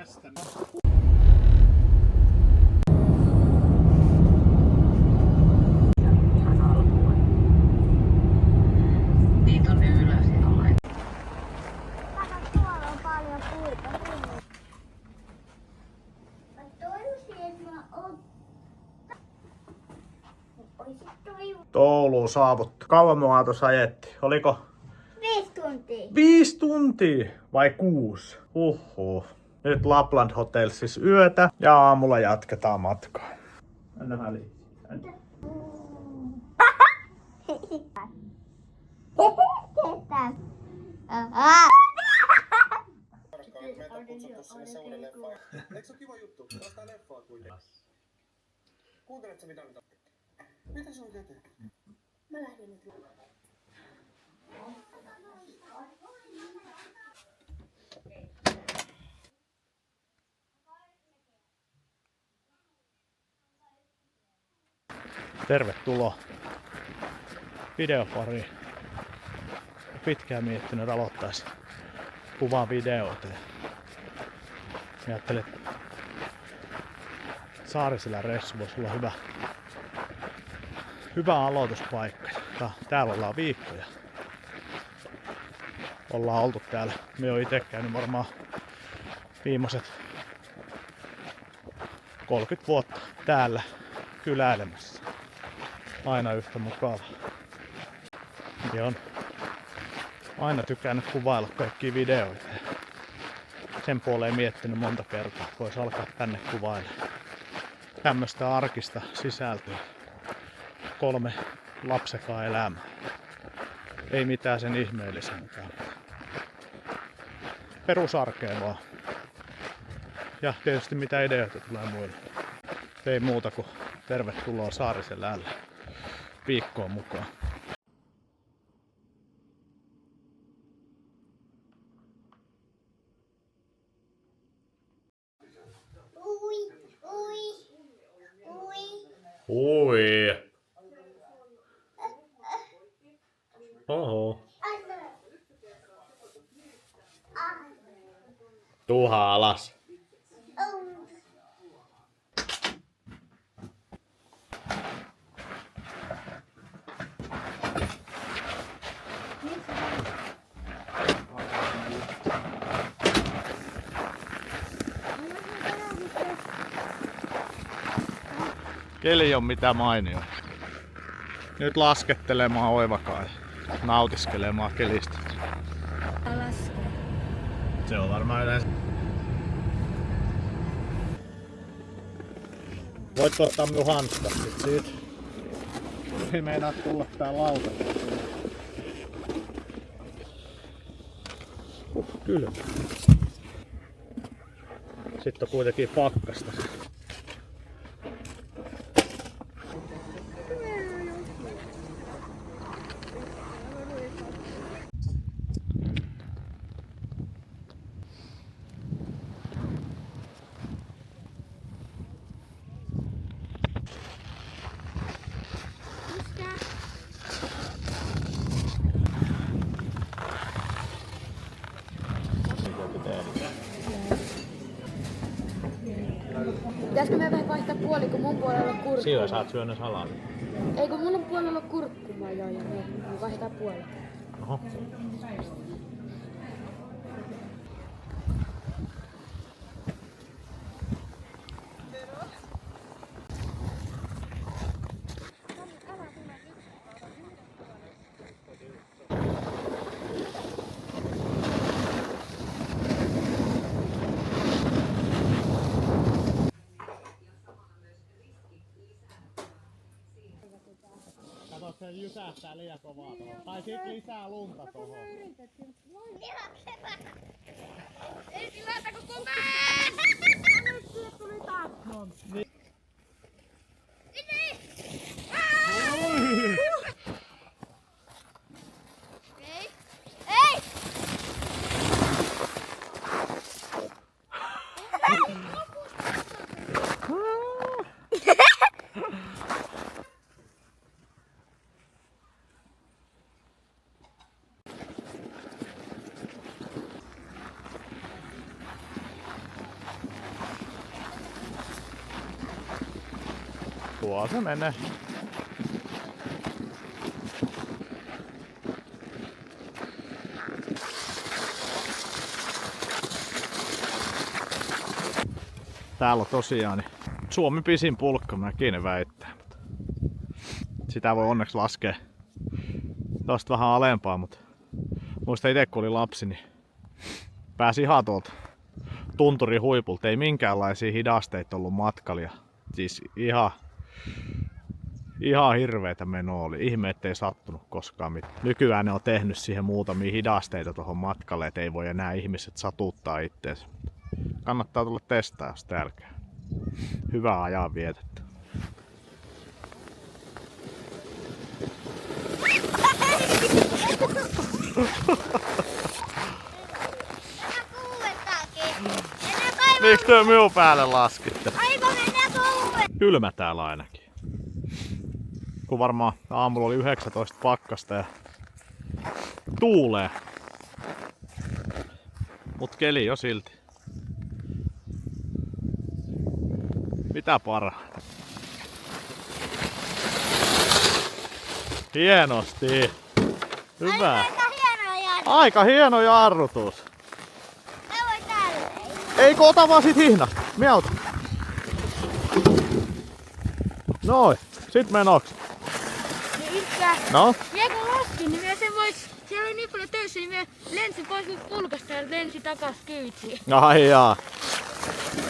tästä. Ouluun saavuttu. Kauan mua tuossa ajettiin? Oliko? 5 tuntia. 5 tuntia vai 6? Huhhuh. Nyt Lapland Hotelsissa yötä ja aamulla jatketaan matkaa. Anna väliin. Meitä on kutsuttu sinne se uuden leffaan. Eikö se ole kiva juttu? Tästä leffaa kuitenkin. Kuunteletko mitä nyt? Mitä sun käteen? Mä lähdin nyt. Tervetuloa videopariin. Pitkään miettinyt aloittaisi kuvaa videoita. Ajattelin, että Saariselän reissu voisi olla hyvä aloituspaikka. Täällä ollaan viikkoja. Ollaan oltu täällä. Me oon itse käynyt varmaan viimeiset 30 vuotta täällä kyläilemässä. Aina yhtä mukava. Ja on aina tykännyt kuvailla kaikkia videoita. Sen puoleen miettinyt monta kertaa, että vois alkaa tänne kuvailemaan tämmöstä arkista sisältöä. 3 lapsekaan elämää. Ei mitään sen ihmeellisempää. Perusarkea vaan. Ja tietysti mitä ideoita tulee muille. Ei muuta kuin tervetuloa Saariselälle viikkoon mukaan. Ui. Oho. Tuha alas. Keli on mitä mainio. Nyt laskettelemaan oivakaan ja nautiskelemaan kelistä. Se on varmaan yleensä. Voit ottaa minun hanskat sit siitä. Ei meinaa tulla tää lauta. Kylmä. Sitten on kuitenkin pakkasta. Pitäisikö me vähän vaihtaa puoli, kun mun puolella on kurkku? Siellä saat syödä salaa. Ei kun mun puolella on kurkku vaan joo ja me vaihdetaan puolella. Oho. Kato, se jysähtää liian kovaa tuohon. Tai sit lisää lunta tuohon. Ei sillä kun kun nyt sieltä tuli taas. No, niin. Ei! Tuo se menee. Täällä on tosiaan niin Suomen pisin pulkka, mäkin väittää. Sitä voi onneksi laskea tosta vähän alempaa, mutta muista itse kun oli lapsi, niin pääsi ihan tuolta tunturin huipulta. Ei minkäänlaisia hidasteita ollut matkalla. Siis ihan hirveetä menoa oli. Ihme ettei sattunut koskaan mitään. Nykyään ne on tehnyt siihen muutamia hidasteita tuohon matkalle, et ei voi enää ihmiset satuttaa itteensä. Kannattaa tulla testaa, jos täällä käy. Hyvää ajan vietettä. Miksi te minun päälle laskitte? Kylmä täällä ainakin. Kun varmaan aamulla oli 19 pakkasta ja tuulee. Mut keli jo silti. Mitä parhaita? Hienosti. Hyvä. Aika hieno jarrutus. Ei ota vaan sit hihnasta. Mie autan. Noin. Sit menoks. No? Mie kun laskin, niin mie sen vois... Siellä oli niin paljon töissä, niin mie lensin pois pulkasta ja lensin takas kyytiin. Ai jaa.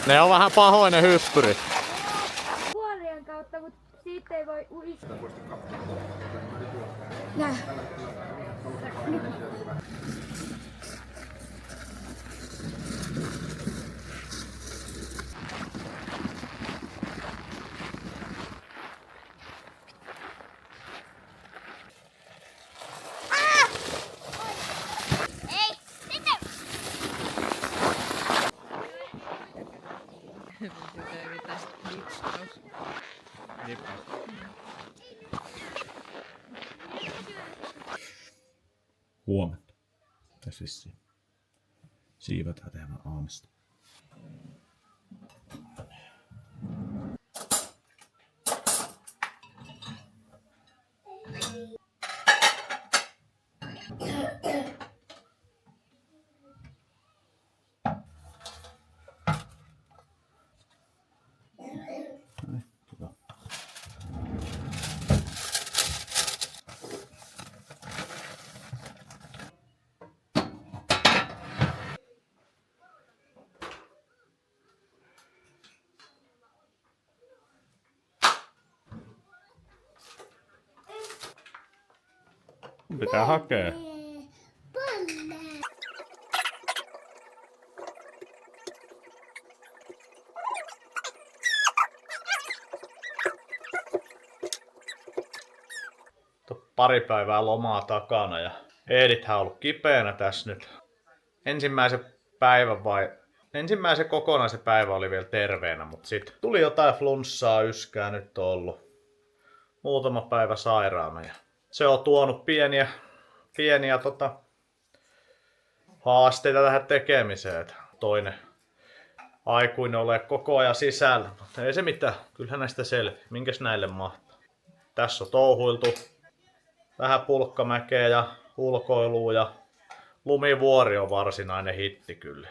Ne on vähän pahoinen hyppyri. Kuorien kautta, mut siitä ei voi uistaa. Näin. Huomenta. Tässä vissiin siivotaan tehdään aamista. Pitää hakea. Pari päivää lomaa takana ja Eedithän on ollut kipeänä tässä nyt. Ensimmäisen kokonaisen päivän oli vielä terveenä, mutta sitten tuli jotain flunssaa, yskää nyt on ollut muutama päivä sairaana. Ja se on tuonut pieniä haasteita tähän tekemiseen. Että toinen aikuinen ole koko ajan sisällä. Mutta ei se mitään, kyllähän näistä selviää. Minkäs näille mahtaa? Tässä on touhuiltu vähän pulkkamäkeä ja ulkoilua ja lumivuori on varsinainen hitti kyllä.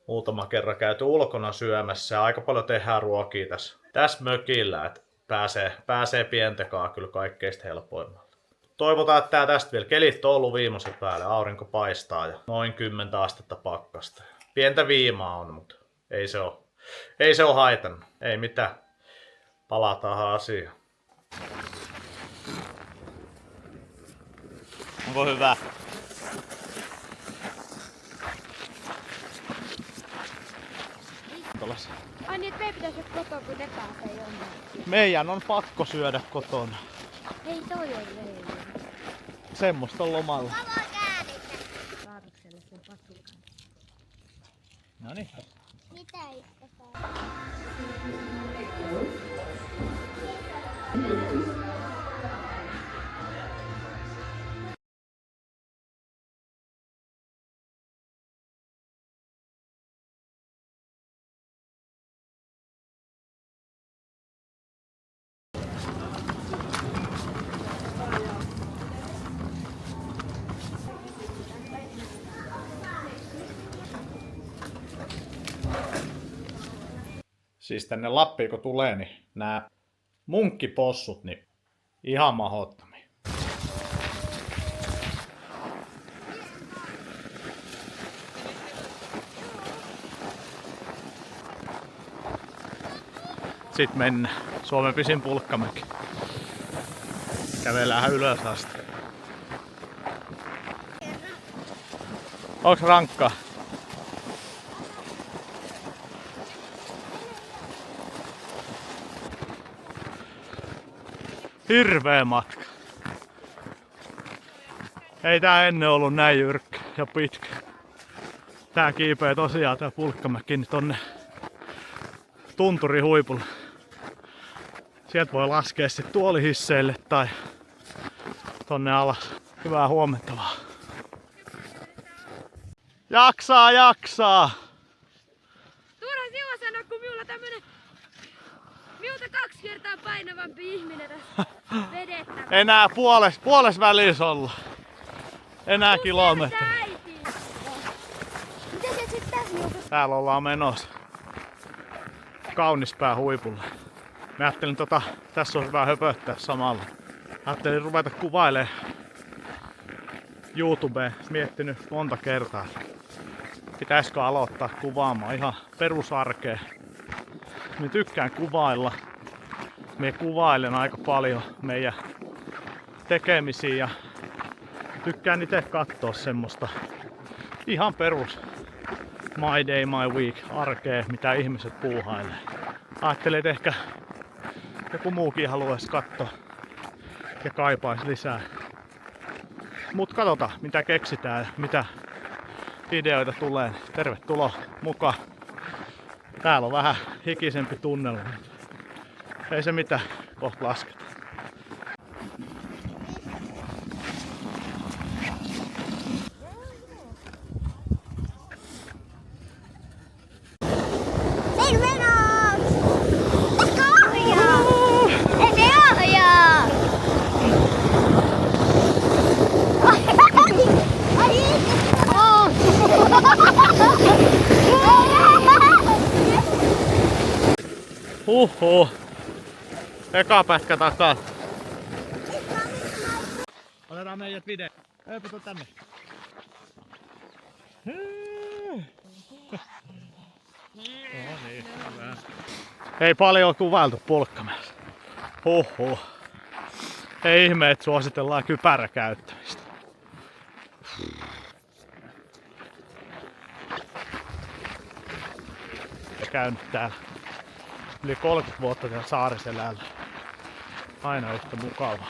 Muutama kerran käyty ulkona syömässä ja aika paljon tehdään ruokia tässä mökillä, että pääsee pientekaan kyllä kaikkeista helpoimmalta. Toivotaan, että tää tästä vielä kelit on ollut viimeisen päälle, aurinko paistaa ja noin 10 astetta pakkasta. Pientä viimaa on, mutta ei se ole haitannut, ei mitään. Palataan asiaan. Onko hyvä? Ai niin, että meidän pitäisi olla kotona, kun ne pääsee jonnekin. Meidän on pakko syödä kotona. Ei toi ole leijä. Semmosta on lomalla. Kaatukselle sen patukan. Noniin. Mitä itse Siis tänne Lappiin kun tulee, niin nämä munkkipossut, niin ihan mahottomia. Sitten mennään. Suomen pisin pulkkamäki. Kävellään ylös asti. Onks rankkaa? Hirveä matka. Ei tää ennen ollut näin jyrkkä ja pitkä. Tää kiipee tosiaan tää pulkkamäki niin tonne tunturin huipulle. Sieltä voi laskea sit tuolihisseille tai tonne alas. Hyvää huomenta vaan. Jaksaa! Turha sinua sanoa, kun minulla tämmönen minulta 2 kertaa painavampi ihminen tässä vedettävä. Enää puoles välissä olla. Enää kilometri. Mitä se sit tässä niinku? Täällä ollaan menossa Kaunispään huipulle. Mä ajattelin tässä on hyvä höpöttää samalla. Ajattelin ruveta kuvailemaan YouTubeen. Miettinyt monta kertaa. Pitäisikö aloittaa kuvaamaan ihan perusarkea. Mä tykkään kuvailla. Mä kuvailen aika paljon meidän tekemisiä ja tykkään itse katsoa semmoista ihan perus my day, my week arkea, mitä ihmiset puuhailee. Ajattelin, että ehkä joku muukin haluaisi katsoa ja kaipaisi lisää. Mut katsotaan, mitä keksitään ja mitä ideoita tulee. Tervetuloa mukaan. Täällä on vähän hikisempi tunnelma. Ei se mitään, kohta lasketaan. Huhhuh. Eka pätkä takaa. Otetaan meidät video. Eipä tuu tänne. Niin, hyvä. Ei paljon kuvailtu Pulkkamäessä. Huhhuh. Ei ihme, että suositellaan kypäräkäyttämistä. Käynyt täällä yli 30 vuotta täällä Saariselällä. Aina yhtä mukavaa.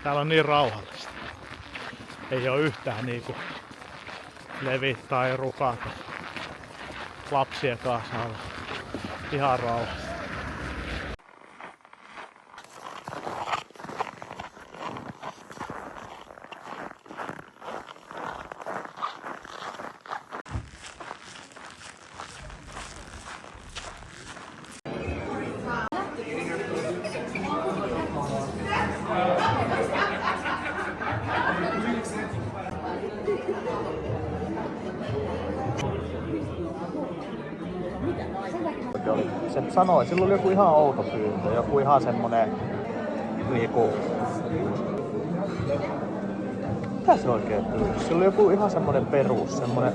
Täällä on niin rauhallista. Ei oo yhtään niinku levit tai rukat lapsien kanssa olla. Ihan rauhallista. Se sanoi, sillä oli joku ihan outo pyyntö, joku ihan semmonen niinku... Mitä se oikein pyyntö? Sillä oli joku ihan semmonen perus, semmonen...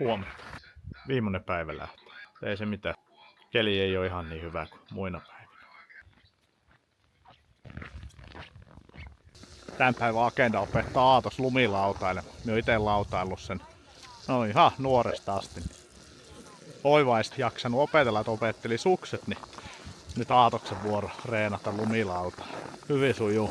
Huomenta. Viimeinen päivä lähtee. Ei se mitään. Keli ei ole ihan niin hyvä kuin muina päivinä. Tän päivän agenda opettaa Aatos lumilautaille. Mä oon ite lautaillut sen ihan nuoresta asti. Oivaisti jaksanut opetella, että opetteli sukset, niin nyt Aatoksen vuoro reenata lumilauta. Hyvin sujuu.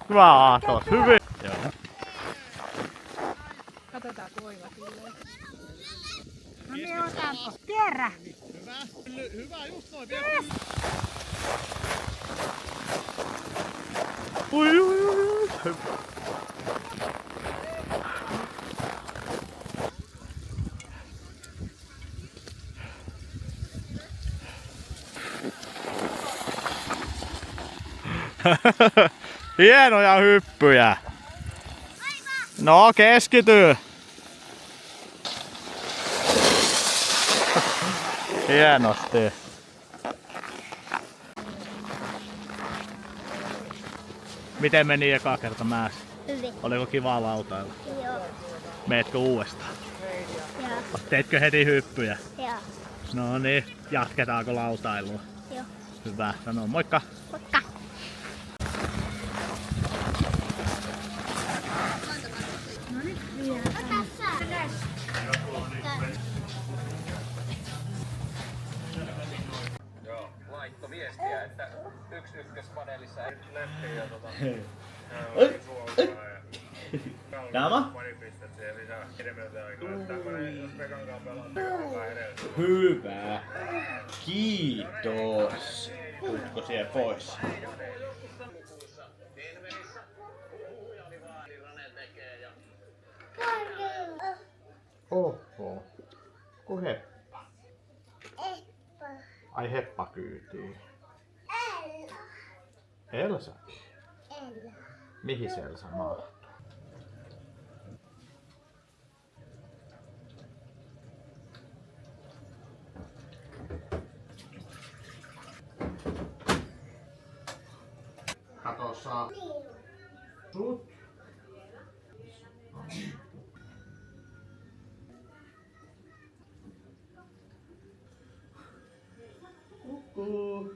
Hyvä Aatos, hyvin! Joo. Katsotaan kuiva tulee. No niin, otanko? Kierrä! Hyvä, hyvä, just noin, vielä. Ui, ui, ui. Hienoja hyppyjä. No keskity. Hienosti. Miten meni eka kerta mäessä? Hyvin. Oliko kiva lautailla? Joo. Meetkö uudestaan? Joo. Teetkö heti hyppyjä? Joo. No niin, jatketaanko lautailua? Joo. Hyvä, sano moikka! Moikka. Laitto viestiä, että yksi ykköspaneelissa lähtee ja Naama? pari pistettä ja lisää enemmän aikaa. Tämmönen, jos Pekan kanssa pelataan, niin on vähän edelleen. Hyvä. Kiitos. Tuutko siellä pois? Oho. Ku Heppa? Ai Heppa kyytii. Elsa. Mihin se Elsa mahtuu? Kato saa sut. Kukkuu.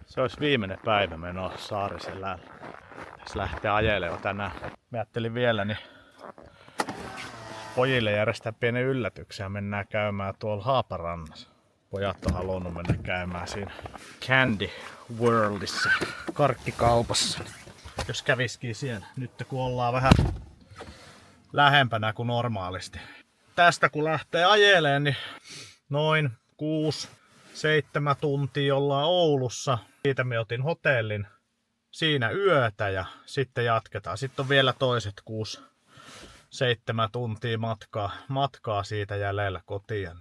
Se olisi viimeinen päivä menoa Saariselällä. Tässä lähtee ajelemaan tänään. Mä ajattelin vielä niin pojille järjestää pienen yllätyksen ja mennään käymään tuolla Haaparannassa. Pojat on halunnut mennä käymään siinä Candy Worldissa, karkkikaupassa. Jos käviskin siellä, nyt kun ollaan vähän lähempänä kuin normaalisti. Tästä kun lähtee ajeleen, niin noin 6-7 tuntia ollaan Oulussa. Siitä me otin hotellin siinä yötä ja sitten jatketaan. Sitten on vielä toiset 6-7 tuntia matkaa siitä jäljellä kotiin.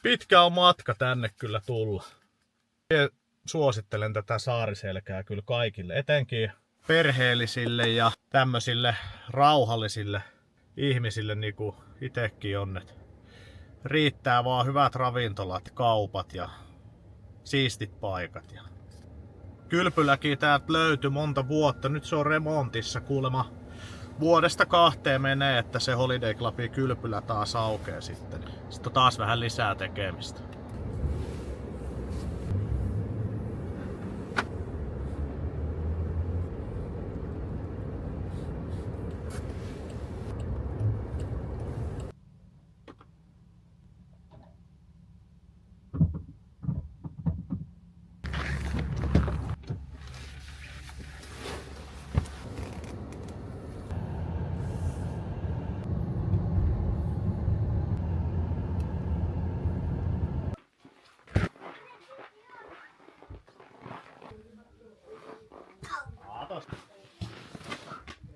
Pitkä on matka tänne kyllä tulla. Suosittelen tätä Saariselkää kyllä kaikille, etenkin perheellisille ja tämmöisille rauhallisille ihmisille, niin kuin itsekin on. Et riittää vaan hyvät ravintolat, kaupat ja siistit paikat. Ja kylpyläkin täältä löytyi monta vuotta, nyt se on remontissa kuulemma. Vuodesta 2 menee, että se Holiday Clubin kylpylä taas aukeaa sitten. Sitten on taas vähän lisää tekemistä.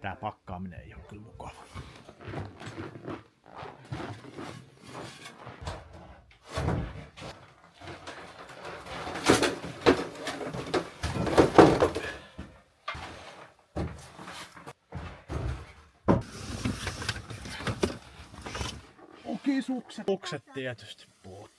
Tää pakkaaminen ei oo kyllä mukava. Okei, sukset. Sukset tietysti puuttu.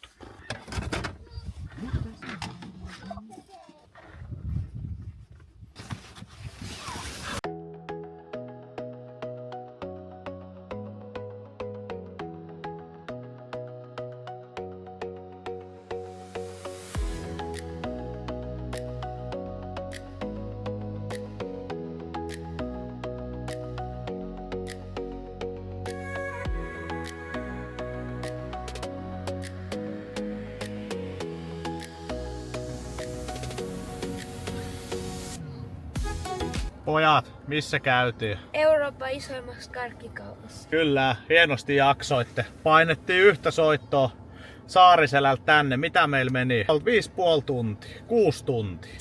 Pojat, missä käytiin? Euroopan isoimmassa karkkikaupassa. Kyllä, hienosti jaksoitte. Painettiin yhtä soittoa Saariselältä tänne. Mitä meillä meni? 5,5 tuntia, 6 tuntia.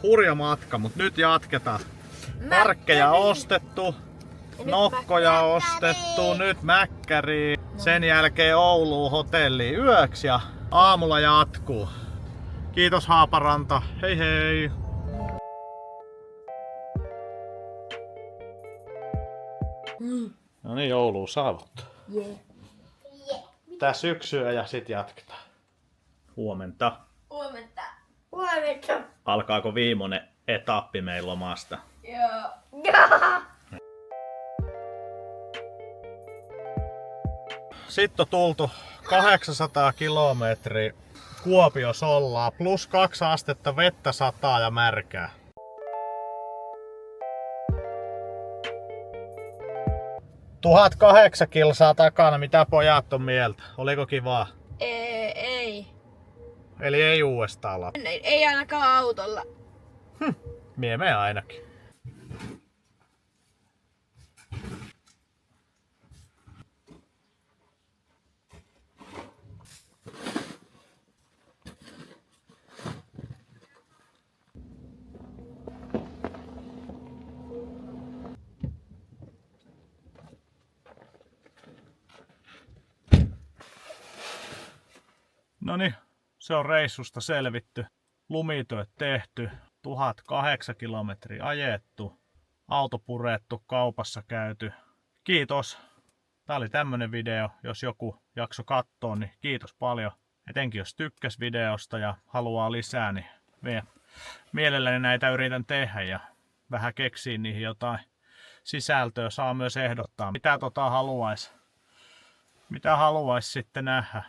Hurja matka, mutta nyt jatketaan. Parkkeja ostettu, nokkoja ostettu, nyt mäkkäriin. Sen jälkeen Ouluun hotelliin yöksi ja aamulla jatkuu. Kiitos Haaparanta, hei hei! No niin, Ouluun saavuttu. Tää syksyä ja sit jatketaan. Huomenta. Huomenta. Huomenta. Alkaako viimeinen etappi meidän lomasta? Joo. Sitten on tultu 800 kilometriä. Kuopiossa ollaan. Plus 2 astetta vettä, sataa ja märkää. Tuhatkahdeksan kilsaa takana. Mitä pojat on mieltä? Oliko kivaa? Ei. Eli ei uudestaan lappu. Ei ainakaan autolla. Mie me ainakin. Noniin, se on reissusta selvitty. Lumityöt tehty, 1008 kilometriä ajettu, auto purettu, kaupassa käyty. Kiitos. Tää oli tämmönen video. Jos joku jakso kattoo, niin kiitos paljon. Etenkin jos tykkäs videosta ja haluaa lisää, niin mielelläni näitä yritän tehdä ja vähän keksiä niihin jotain sisältöä. Saa myös ehdottaa, mitä haluais sitten nähdä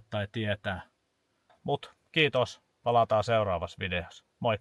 tai tietää. Mut kiitos, palataan seuraavassa videossa. Moi!